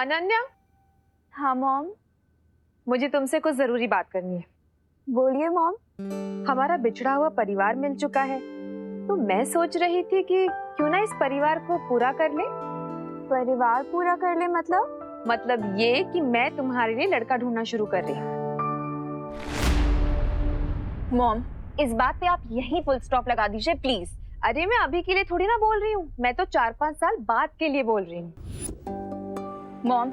अनन्या। हाँ मॉम। मुझे तुमसे कुछ जरूरी बात करनी है। बोलिए मॉम। हमारा बिछड़ा हुआ परिवार मिल चुका है, तो मैं सोच रही थी कि क्यों ना इस परिवार को पूरा कर ले। परिवार पूरा कर ले मतलब? मतलब ये कि मैं तुम्हारे लिए लड़का ढूंढना शुरू कर रही हूँ। मॉम, इस बात पे आप यहीं फुल स्टॉप लगा दीजिए प्लीज। अरे मैं अभी के लिए थोड़ी ना बोल रही हूँ, मैं तो 4-5 साल बाद के लिए बोल रही हूँ। मॉम,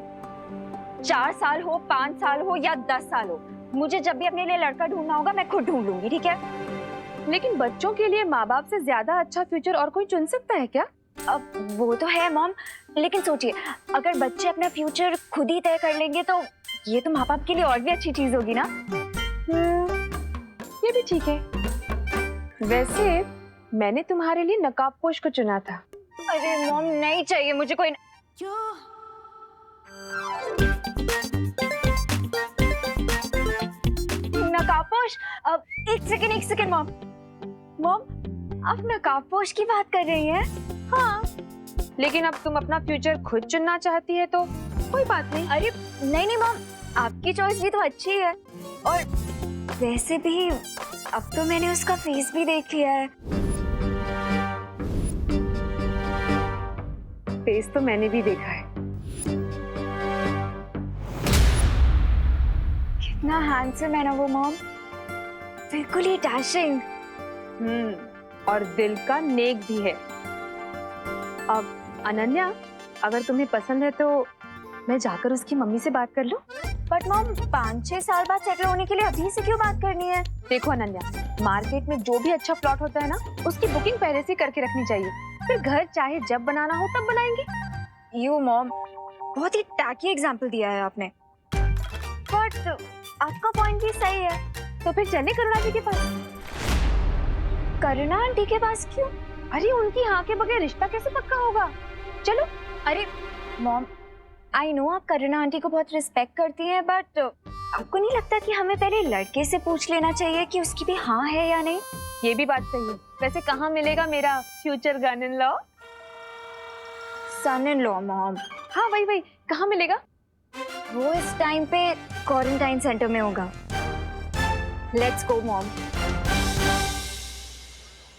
4 साल हो, 5 साल हो या 10 साल हो, मुझे जब भी अपने लिए लड़का ढूंढना होगा मैं खुद ढूंढ लूंगी, ठीक है? लेकिन बच्चों के लिए माँ बाप से ज्यादा अच्छा फ्यूचर और कोई चुन सकता है क्या? अब वो तो है मॉम, लेकिन सोचिए अगर बच्चे अपना फ्यूचर खुद ही तय कर लेंगे तो ये तो माँ बाप के लिए और भी अच्छी चीज होगी ना। ये भी ठीक है। वैसे मैंने तुम्हारे लिए नकाबपोश को चुना था। अरे मॉम नहीं चाहिए मुझे कोई। नकाबपोश? अब एक सेकंड मॉम। मॉम, आप नकाबपोश की बात कर रही हैं? हाँ, लेकिन अब तुम अपना फ्यूचर खुद चुनना चाहती है तो कोई बात नहीं। अरे नहीं मॉम, आपकी चॉइस भी तो अच्छी है, और वैसे भी अब तो मैंने उसका फेस भी देख लिया है। फेस तो मैंने भी देखा है। कितना हैंडसम है ना वो मॉम, बिल्कुल ही डैशिंग। और दिल का नेक भी है। अब अनन्या, अगर तुम्हें पसंद है तो मैं जाकर उसकी मम्मी से बात कर लूं? बट मॉम 5-6 साल बाद सेटल होने के लिए अभी से क्यों बात करनी है? देखो अनन्या, मार्केट में जो भी अच्छा प्लॉट होता है ना, उसकी बुकिंग पहले से करके रखनी चाहिए। फिर घर चाहे जब बनाना हो तब बनाएंगे। यू मॉम, बहुत ही टैकी एग्जांपल दिया है आपने, बट आपका पॉइंट भी सही है। तो फिर चले करुणा जी के पास। करुणा आंटी के पास क्यों? अरे उनकी हाँ के बगैर रिश्ता कैसे पक्का होगा? चलो। अरे मॉम, आई नो आप करुणा आंटी को बहुत रिस्पेक्ट करती हैं, बट आपको नहीं लगता कि हमें पहले लड़के से पूछ लेना चाहिए कि उसकी भी हाँ है या नहीं? ये भी बात सही है। वैसे कहाँ मिलेगा मेरा future son in law? Son in law mom. हाँ वही कहाँ मिलेगा? वो इस टाइम पे क्वारंटाइन सेंटर में होगा। Let's go mom.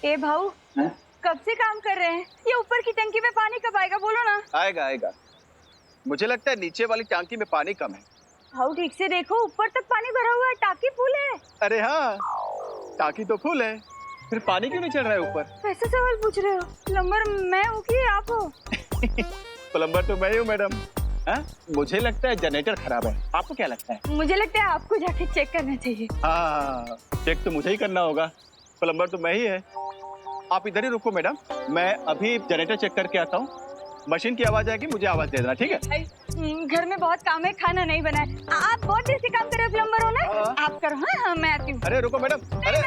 ए भाऊ, कब से काम कर रहे हैं? ये ऊपर की टंकी में पानी कब आएगा, बोलो ना। आएगा। मुझे लगता है नीचे वाली टंकी में पानी कम है। भाऊ ठीक से देखो, ऊपर तक पानी भरा हुआ है, टाकी फुल है। अरे हाँ, टाकी तो फुल है, फिर पानी क्यों नहीं चढ़ रहा है ऊपर? वैसे सवाल पूछ रहे हो? प्लम्बर मैं हूँ कि आप हो? प्लम्बर तो मैं ही हूँ मैडम। मुझे लगता है जनरेटर खराब है, आपको क्या लगता है? मुझे लगता है आपको जाके चेक करना चाहिए। हाँ, चेक तो मुझे ही करना होगा, प्लम्बर तो मैं ही है। आप इधर ही रुको मैडम, मैं अभी जनरेटर चेक करके आता हूँ। मशीन की आवाज आएगी, मुझे आवाज दे देना, ठीक है? घर में बहुत काम है, खाना नहीं बना है। आप बहुत देर से काम कर रहे हो, प्लम्बर हो ना? आप करो। हाँ मैं आती हूँ। अरे रुको मैडम, अरे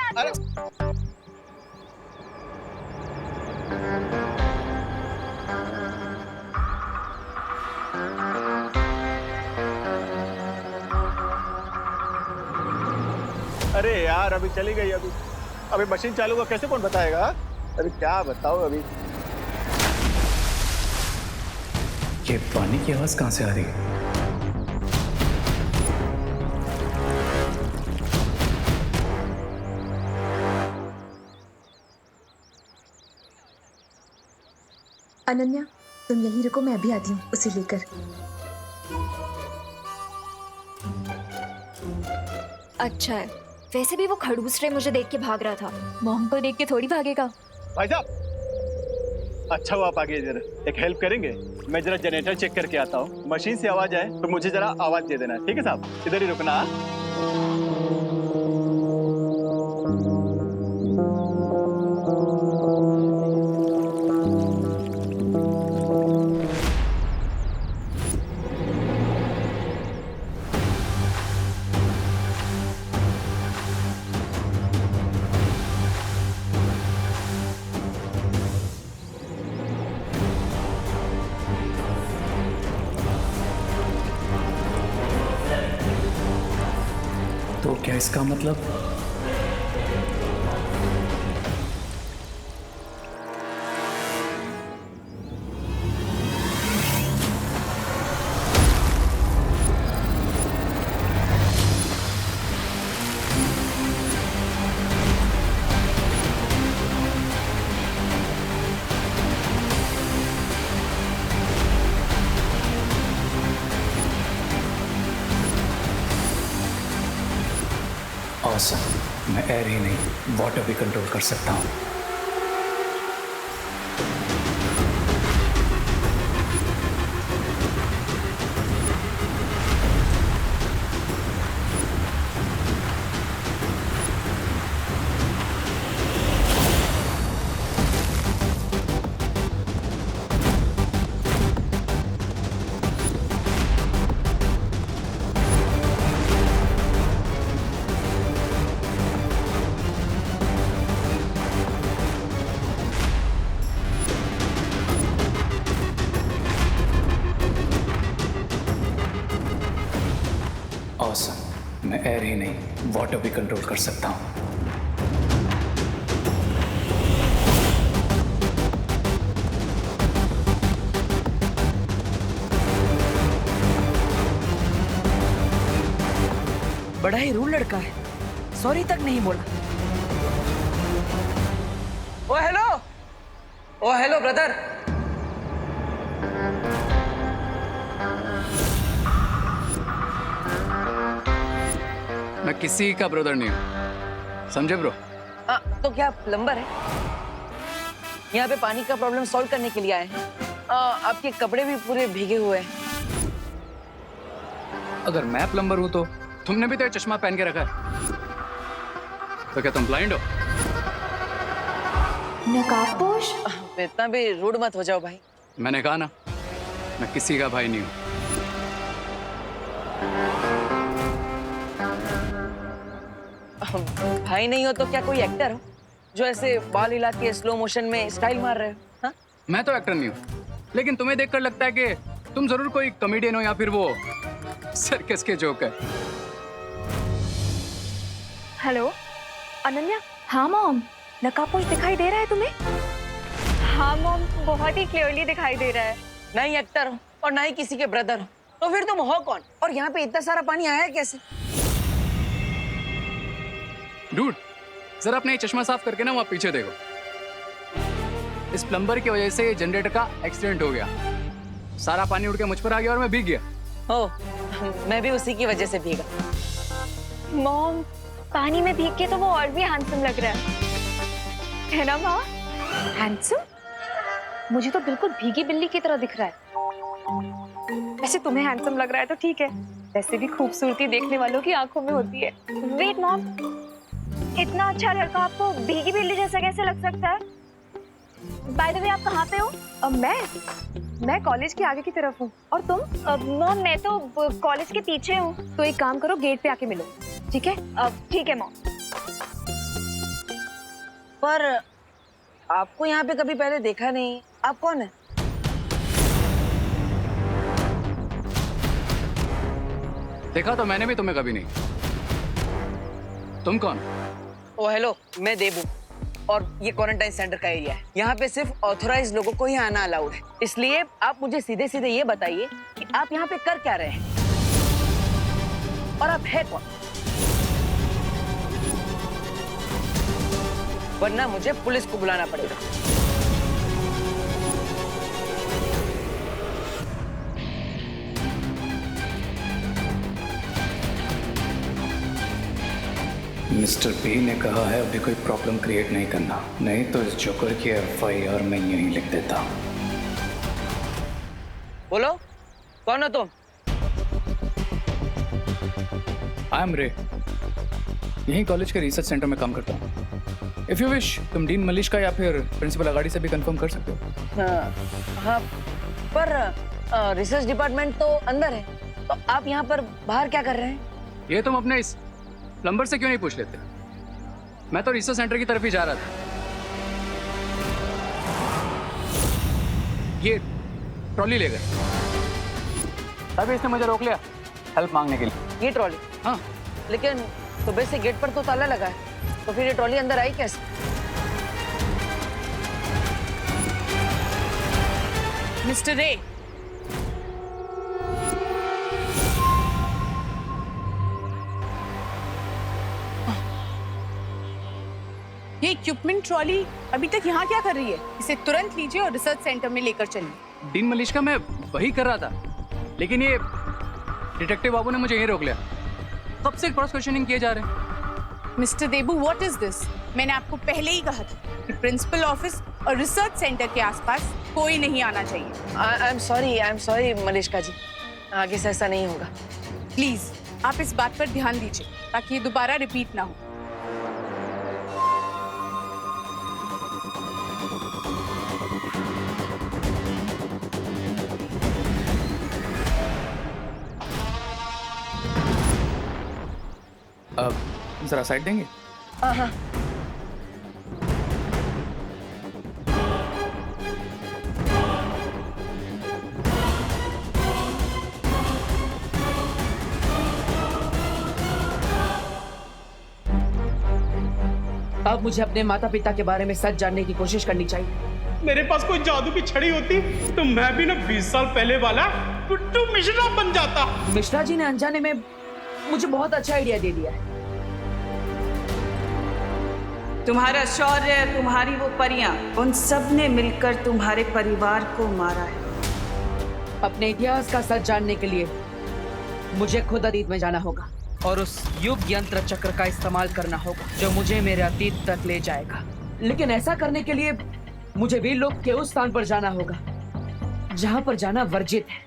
अरे यार, अभी चली गई। अभी मशीन चालू हुआ, कैसे कौन बताएगा? अभी क्या बताओ अभी। ये पानी की आवाज कहां से आ रही है? अनन्या, तुम यहीं रुको, मैं अभी आती हूँ उसे लेकर। अच्छा है, वैसे भी वो खड़ूस रे मुझे देख के भाग रहा था, मॉम को देख के थोड़ी भागेगा। भाई साहब, अच्छा हुआ आप आगे। इधर एक हेल्प करेंगे? मैं जरा जनरेटर चेक करके आता हूँ, मशीन से आवाज आए तो मुझे जरा आवाज दे देना, ठीक है साहब? इधर ही रुकना। तो क्या इसका मतलब? ऑसम, मैं एयर ही नहीं वाटर भी कंट्रोल कर सकता हूँ। ऑसम, मैं एयर ही नहीं वाटर भी कंट्रोल कर सकता हूँ। बड़ा ही रूल लड़का है, सॉरी तक नहीं बोला। ओ हेलो ब्रदर। मैं किसी का ब्रदर नहीं हूँ, समझे ब्रो? तो क्या प्लम्बर है? यहाँ पे पानी का प्रॉब्लम सॉल्व करने के लिए आए हैं। आपके कपड़े भी पूरे भीगे हुए हैं। अगर मैं प्लम्बर हूँ तो तुमने भी तो ये चश्मा पहन के रखा है, तो क्या तुम ब्लाइंड हो? नकाबपोश? इतना भी रूड मत हो जाओ भाई। मैंने कहा ना, मैं किसी का भाई नहीं हूँ। भाई नहीं हो तो क्या कोई एक्टर हो जो ऐसे बाल हिला के स्लो मोशन में स्टाइल मार रहे हो? हाँ? मैं तो एक्टर नहीं हूँ, लेकिन तुम्हें देखकर लगता है कि तुम जरूर कोई कॉमेडियन हो या फिर वो सर्कस के जोक है। हेलो अनन्या। हाँ मॉम, नकाबपोश दिखाई दे रहा है तुम्हें? हाँ मॉम, बहुत ही क्लियरली दिखाई दे रहा है। ना ही एक्टर हो और ना ही किसी के ब्रदर हो, तो फिर तुम हो कौन? और यहाँ पे इतना सारा पानी आया है कैसे? डूड, जरा अपना ये चश्मा साफ करके ना वहाँ पीछे देखो। इस प्लम्बर की वजह से जनरेटर का एक्सीडेंट हो गया, सारा पानी उड़ के मुझ पर आ गया और मैं भीग गया। ओ, मैं भी उसी की वजह से भीगा। मॉम, पानी में भीग के तो वो और भी हैंडसम लग रहा है ना माँ? हैंडसम? मुझे तो बिल्कुल भीगी बिल्ली की तरह दिख रहा है। वैसे तुम्हें हैंडसम लग रहा है तो ठीक है, वैसे भी खूबसूरती देखने वालों की आंखों में होती है। वेट मॉम, इतना अच्छा लड़का आपको भीगी बिल्ली जैसा कैसे लग सकता है? बाय द वे, आप कहाँ पे हो? मैं कॉलेज के आगे की तरफ हूँ, और तुम? मॉम, मैं तो कॉलेज के पीछे हूँ। तो एक काम करो, गेट पे आके मिलो, ठीक है? ठीक है मॉम। पर आपको यहाँ पे कभी पहले देखा नहीं, आप कौन है? देखा तो मैंने भी तुम्हें कभी नहीं। तुम कौन? ओ हेलो, मैं देव हूँ और ये क्वारंटाइन सेंटर का एरिया है। यहाँ पे सिर्फ ऑथराइज्ड लोगों को ही आना अलाउड है, इसलिए आप मुझे सीधे सीधे ये बताइए कि आप यहाँ पे कर क्या रहे हैं और आप है कौन, वरना मुझे पुलिस को बुलाना पड़ेगा। मिस्टर पी ने कहा है अभी कोई प्रॉब्लम क्रिएट नहीं करना, नहीं तो इस जोकर की FIR मैं यहीं लिख देता। बोलो, कौन हो तुम? आई एम रे, यहीं कॉलेज के रिसर्च सेंटर में काम करता हूँ। इफ यू विश, तुम डीन मलिश का या फिर प्रिंसिपल अगाड़ी से भी कंफर्म कर सकते हो। हाँ, पर रिसर्च डिपार्टमेंट तो अंदर है, तो आप यहाँ पर बाहर क्या कर रहे हैं? ये तुम अपने इस प्लम्बर से क्यों नहीं पूछ लेते? मैं तो रिसर्च सेंटर की तरफ ही जा रहा था। ये ट्रॉली ले गए, तभी इसने मुझे रोक लिया हेल्प मांगने के लिए। ये ट्रॉली? हाँ, लेकिन सुबह से गेट पर तो ताला लगा है, तो फिर ये ट्रॉली अंदर आई कैसे? मिस्टर रे, ये इक्विपमेंट ट्रॉली अभी तक यहाँ क्या कर रही है? इसे तुरंत लीजिए और रिसर्च सेंटर में लेकर चलिए। डीन मलिश का मैं वही कर रहा था, लेकिन ये डिटेक्टिव बाबू ने मुझे यहीं रोक लिया। कब से क्रॉस क्वेश्चनिंग किए जा रहे हैं। Mister Debu, what is this? मैंने आपको पहले ही कहा था कि प्रिंसिपल ऑफिस और रिसर्च सेंटर के आसपास कोई नहीं आना चाहिए। आई एम सॉरी मलिष्का जी, आगे से ऐसा नहीं होगा। प्लीज आप इस बात पर ध्यान दीजिए ताकि ये दोबारा रिपीट ना हो। जरा साइड देंगे? हाँ। अब मुझे अपने माता पिता के बारे में सच जानने की कोशिश करनी चाहिए। मेरे पास कोई जादू की छड़ी होती तो मैं भी ना 20 साल पहले वाला टुट्टू मिश्रा बन जाता। मिश्रा जी ने अनजाने में मुझे बहुत अच्छा आइडिया दे दिया है। तुम्हारा शौर्य, तुम्हारी वो परियां, उन सब ने मिलकर तुम्हारे परिवार को मारा है। अपने इतिहास का सच जानने के लिए मुझे खुद अतीत में जाना होगा और उस युग यंत्र चक्र का इस्तेमाल करना होगा जो मुझे मेरे अतीत तक ले जाएगा। लेकिन ऐसा करने के लिए मुझे वीर लोक के उस स्थान पर जाना होगा जहां पर जाना वर्जित है।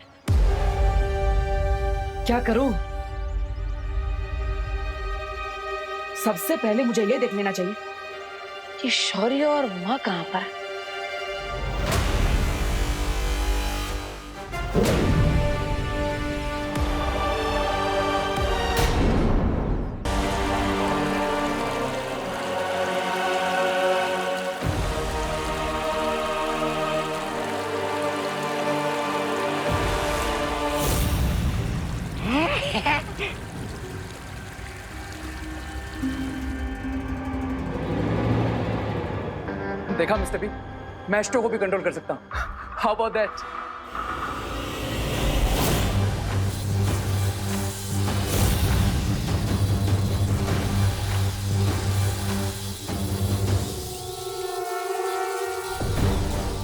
क्या करूं? सबसे पहले मुझे यह देख लेना चाहिए कि शौर्य और मां कहां पर है। देखा मिस्टर बी, मैं एस्ट्रो को भी कंट्रोल कर सकता हूँ। How about that?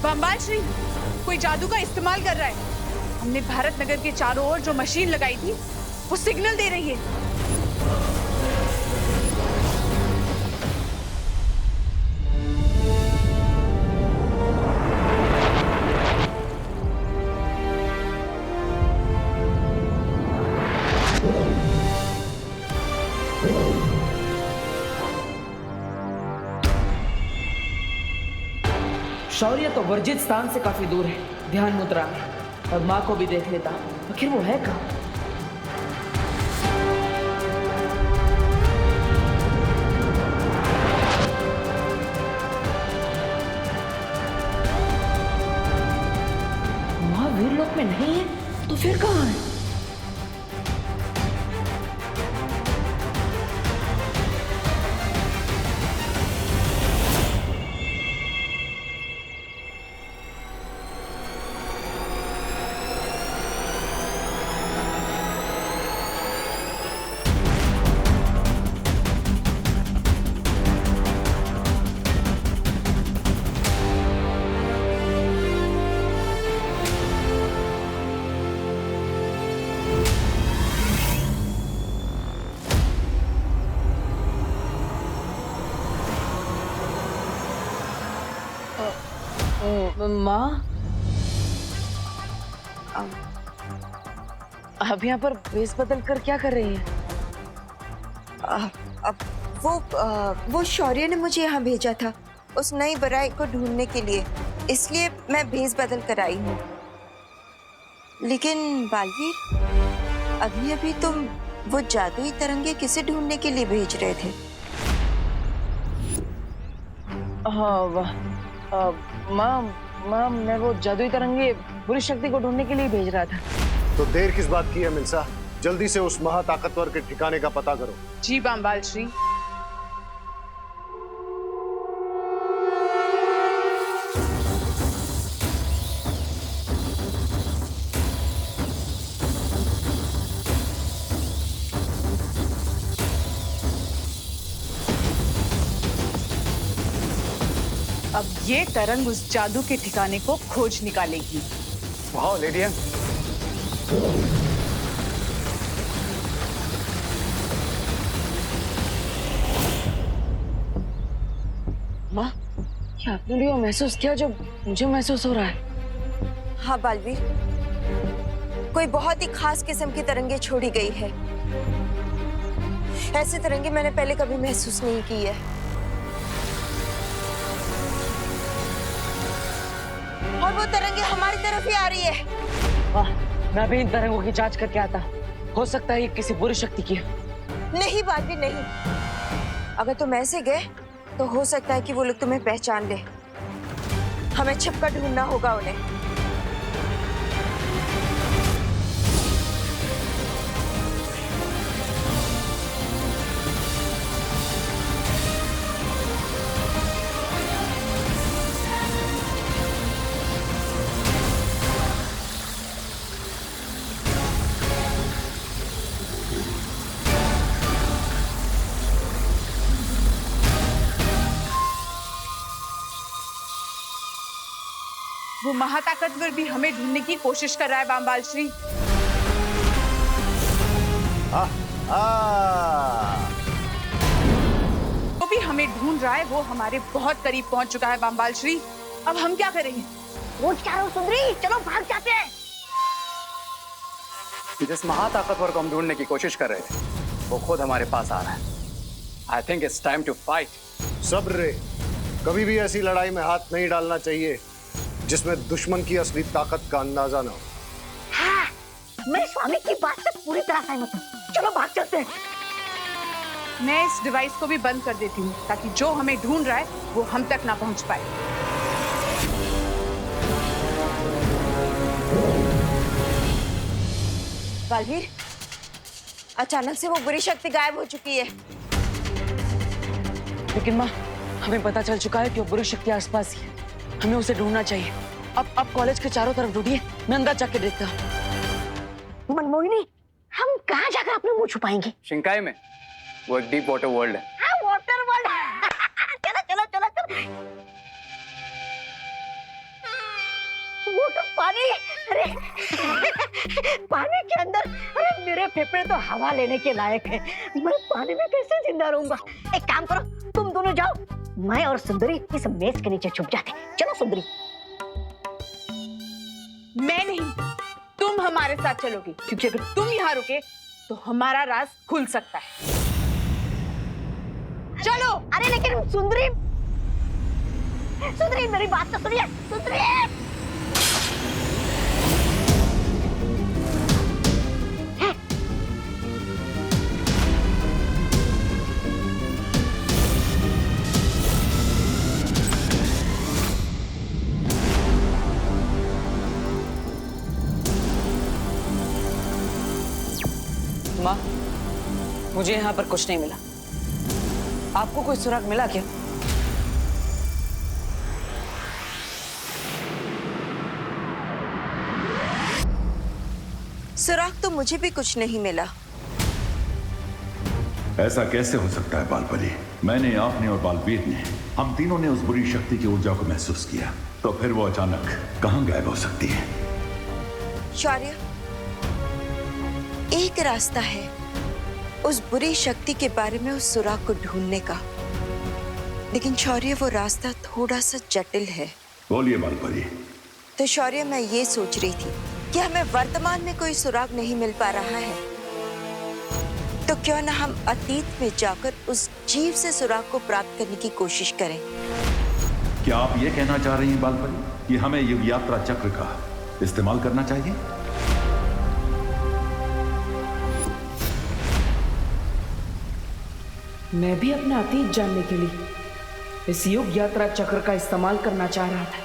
बम्बाल श्री कोई जादू का इस्तेमाल कर रहा है। हमने भारत नगर के चारों ओर जो मशीन लगाई थी वो सिग्नल दे रही है। शौर्य तो वर्जित स्थान से काफी दूर है, ध्यान मुद्रा में, और माँ को भी देख लेता। आखिर वो है कहाँ? माँ वीर लोक में नहीं है तो फिर कहाँ है? माँ, अब यहाँ पर भेस बदल कर क्या कर रही है? अब वो शौर्य ने मुझे यहाँ भेजा था उस नई बराई को ढूंढने के लिए, इसलिए मैं भेस बदल कर आई हूँ। लेकिन बालवीर, अभी अभी तुम वो जादुई तरंगे किसे ढूंढने के लिए भेज रहे थे? हाँ माँ, मैं वो जादुई तरंगे बुरी शक्ति को ढूंढने के लिए भेज रहा था। तो देर किस बात की है मिल्सा? जल्दी से उस महाताकतवर के ठिकाने का पता करो। जी बम्बाल श्री। अब ये तरंग उस जादू के ठिकाने को खोज निकालेगी। वाह लेडी, माँ, क्या आपने भी वो महसूस किया जो मुझे महसूस हो रहा है? हाँ बालवीर, कोई बहुत ही खास किस्म की तरंगे छोड़ी गई है। ऐसी तरंगे मैंने पहले कभी महसूस नहीं की है। और वो तरंगे हमारी तरफ ही आ रही है। वाह, मैं भी इन तरंगों की जांच करके आता। हो सकता है ये किसी बुरी शक्ति की है। नहीं बालवीर नहीं, अगर तुम ऐसे गए तो हो सकता है कि वो लोग तुम्हें पहचान ले। हमें छिपकर ढूंढना होगा उन्हें। वो महाताकतवर भी हमें ढूंढने की कोशिश कर रहा है बामबाल श्री। वो भी हमें ढूंढ रहा है, वो हमारे बहुत करीब पहुंच चुका है बामबाल श्री। अब हम क्या करेंगे? वो क्या हो सुंदरी, चलो भाग जाते हैं। जिस महाताकतवर को हम ढूंढने की कोशिश कर रहे थे वो खुद हमारे पास आ रहा है। I think it's time to fight. सब्र रे, कभी भी ऐसी लड़ाई में हाथ नहीं डालना चाहिए जिसमें दुश्मन की असली ताकत का अंदाजा ना हो। हाँ, मैं स्वामी की बात से पूरी तरह सहमत हूँ। चलो भाग चलते हैं। मैं इस डिवाइस को भी बंद कर देती हूँ ताकि जो हमें ढूंढ रहा है वो हम तक ना पहुंच पाए। बालवीर, अचानक से वो बुरी शक्ति गायब हो चुकी है। लेकिन माँ, हमें पता चल चुका है कि वो बुरी शक्ति आसपास ही है। हमें उसे ढूंढना चाहिए। अब कॉलेज के चारों तरफ ढूंढिए, मैं अंदर जाके देखता हूँ। मनमोहिनी, हम कहाँ जाकर अपने मुंह छुपाएंगे? शिंकाई में वो एक डीप वाटर वर्ल्ड है। हाँ, वाटर वर्ल्ड। चलो चलो चलो चलो। वो तो पानी, अरे पानी के अंदर, अरे मेरे फेफड़े तो हवा लेने के लायक है। मैं पानी में कैसे जिंदा रहूंगा? एक काम करो, तुम दोनों जाओ, मैं और सुंदरी इस मेज के नीचे छुप जाते। चलो सुंदरी। मैं नहीं, तुम हमारे साथ चलोगे, क्योंकि अगर तुम यहाँ रुके तो हमारा राज खुल सकता है। चलो। अरे लेकिन सुंदरी, सुंदरी मेरी बात तो सुनिए। सुंदरी, माँ, मुझे यहाँ पर कुछ नहीं मिला। आपको कोई सुराग मिला क्या? सुराग तो मुझे भी कुछ नहीं मिला। ऐसा कैसे हो सकता है बालपरी? मैंने, आपने और बालवीर ने, हम तीनों ने उस बुरी शक्ति की ऊर्जा को महसूस किया, तो फिर वो अचानक कहां गायब हो सकती है? शौर्य, एक रास्ता है उस बुरी शक्ति के बारे में उस सुराग को ढूंढने का, लेकिन शौर्य वो रास्ता थोड़ा सा जटिल है। बोलिए बालपरी। तो शौर्य, मैं ये सोच रही थी कि हमें वर्तमान में कोई सुराग नहीं मिल पा रहा है, तो क्यों ना हम अतीत में जाकर उस जीव से सुराग को प्राप्त करने की कोशिश करें। क्या आप ये कहना चाह रही हैं बालपरी कि हमें युग यात्रा चक्र का इस्तेमाल करना चाहिए? मैं भी अपना अतीत जानने के लिए इस युग यात्रा चक्र का इस्तेमाल करना चाह रहा था।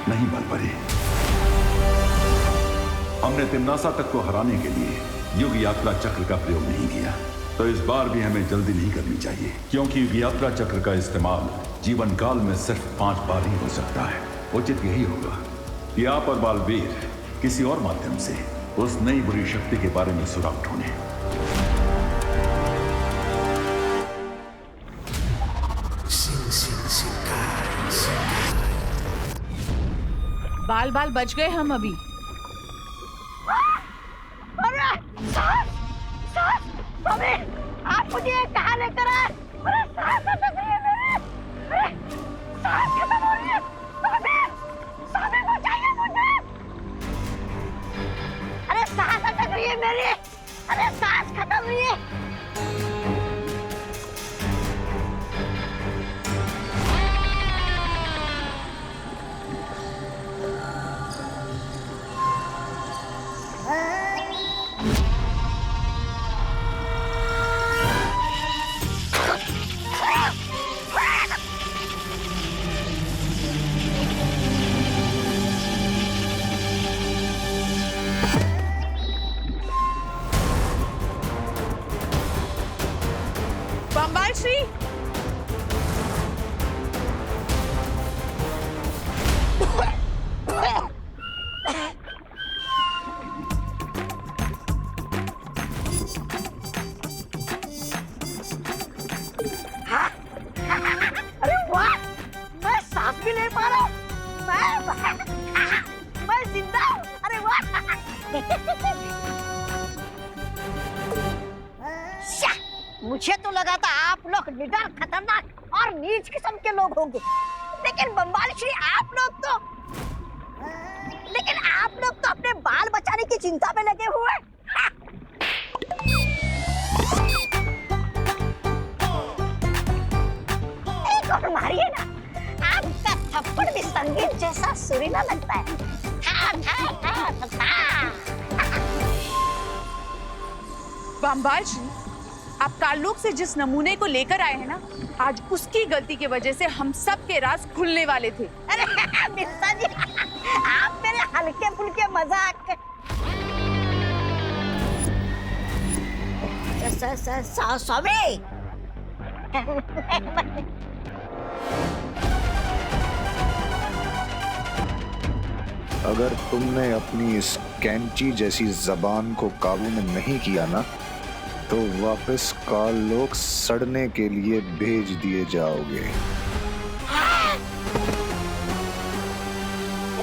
नहीं बालपरी, हमने तिम्नासा तक को हराने के लिए युग यात्रा चक्र का प्रयोग नहीं किया, तो इस बार भी हमें जल्दी नहीं करनी चाहिए, क्योंकि युग यात्रा चक्र का इस्तेमाल जीवन काल में सिर्फ 5 बार ही हो सकता है। उचित यही होगा कि आप और बालवीर किसी और माध्यम से उस नई बुरी शक्ति के बारे में सुराग ढूंढें। बाल बाल बच गए हम अभी। मुझे ये कहाँ लेकर आए? अरे सांस अटक रही है मेरी। अरे सांस खत्म हो रही है। स्वामी बचाइए मुझे। अरे सांस अटक रही है मेरी। अरे सांस खत्म हुई है। बम्बाल श्री, अरे वाह, मैं सांस भी ले पा रहा हूँ। मैं जिंदा हूँ। अरे वाह। मुझे तो लगा था आप लोग निडर, खतरनाक और नीच किस्म के लोग होंगे, लेकिन बम्बाल श्री आप लोग तो अपने बाल बचाने की चिंता में लगे हुए। एक और मारिए ना, आपका थप्पड़ भी संगीत जैसा सुरीला लगता है। था, था, था, था, था। बम्बाल श्री, आप ताल्लुक से जिस नमूने को लेकर आए हैं ना, आज उसकी गलती की वजह से हम सब के राज खुलने वाले थे। अरे मिर्जा जी, आप मेरे हल्के फुल्के मजाक। स्वामी, अगर तुमने अपनी इस कैंची जैसी जबान को काबू में नहीं किया ना, तो वापस काल लोग सड़ने के लिए भेज दिए जाओगे।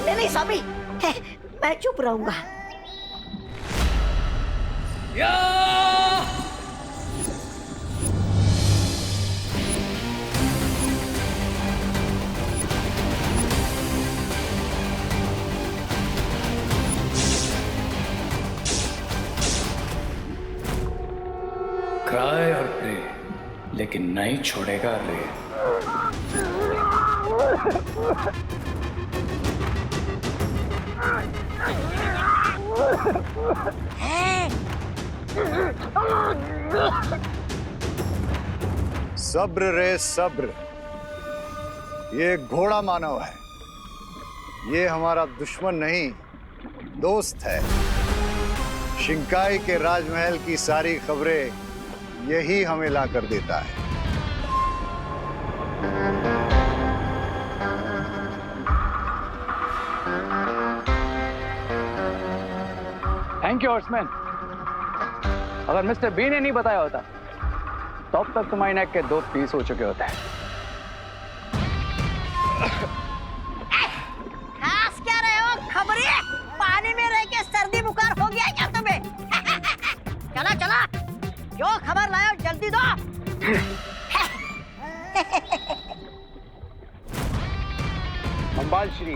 नहीं स्वामी, मैं चुप रहूंगा। क्राई और प्रे, लेकिन नहीं छोड़ेगा रे। सब्र रे सब्र, ये घोड़ा मानव है, ये हमारा दुश्मन नहीं दोस्त है। शिंकाई के राजमहल की सारी खबरें यही हमें ला कर देता है। Thank you horseman. अगर मिस्टर बी ने नहीं बताया होता तो अब तक तुम्हारी नेक के 2 पीस हो चुके होते हैं। खास क्या रहे हो खबरी? पानी में रह के सर्दी बुखार हो गया क्या तुम्हें? चला चला, जो खबर लाओ जल्दी दो। बम्बाल श्री,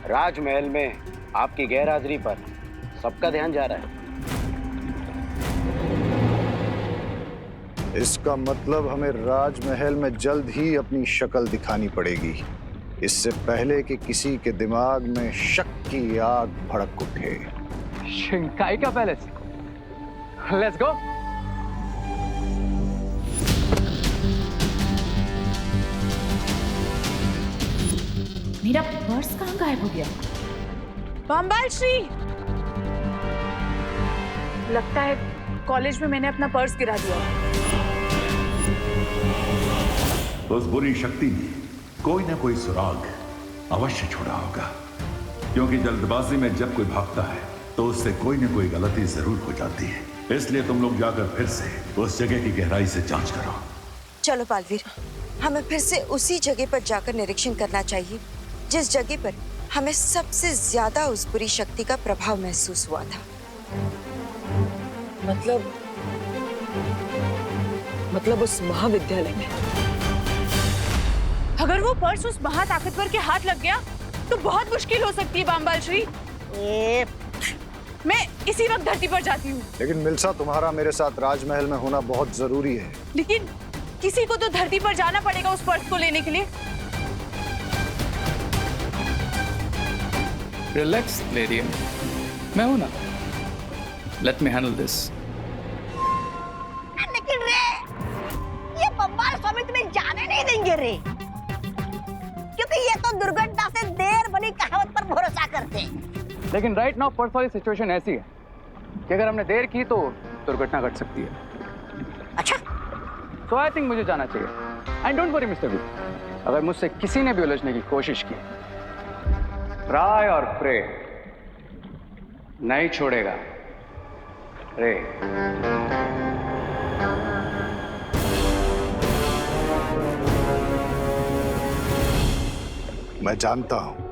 राजमहल में आपकी गैरहाजिरी पर सबका ध्यान जा रहा है। इसका मतलब हमें राजमहल में जल्द ही अपनी शक्ल दिखानी पड़ेगी, इससे पहले कि किसी के दिमाग में शक की आग भड़क उठे। शिंकाई का पैलेस, लेट्स गो। मेरा पर्स कहाँ गायब हो गया? बम्बाल श्री, लगता है कॉलेज में मैंने अपना पर्स गिरा दिया। उस बुरी शक्ति ने कोई ना कोई सुराग अवश्य छोड़ा होगा, क्योंकि जल्दबाजी में जब कोई भागता है तो उससे कोई ना कोई गलती जरूर हो जाती है। इसलिए तुम लोग जाकर फिर से उस जगह की गहराई से जांच करो। चलो बालवीर, हमें फिर से उसी जगह पर जाकर निरीक्षण करना चाहिए जिस जगह पर हमें सबसे ज्यादा उस बुरी शक्ति का प्रभाव महसूस हुआ था। मतलब मतलब उस महाविद्यालय में। अगर वो पर्स उस महाताकतवर के हाथ लग गया तो बहुत मुश्किल हो सकती है बामबाल श्री। मैं इसी वक्त धरती पर जाती हूँ। लेकिन मिल्सा, तुम्हारा मेरे साथ राजमहल में होना बहुत जरूरी है। लेकिन किसी को तो धरती पर जाना पड़ेगा उस पर्स को लेने के लिए। रिलैक्स लेडी, मैं हूं ना। Let me handle this. लेकिन रे, ये बम्बाल स्वामी तुम्हें जाने नहीं देंगे रे, क्योंकि ये तो दुर्घटना से देर बनी कहावत पर भरोसा करते हैं। लेकिन राइट नाउ पर्स वाली सिचुएशन ऐसी है कि अगर हमने देर की तो दुर्घटना घट सकती है। अच्छा, सो आई थिंक मुझे जाना चाहिए। And don't worry mister V, अगर मुझसे किसी ने भी उलझने की कोशिश की, ट्राई और प्रे नहीं छोड़ेगा रे। मैं जानता हूं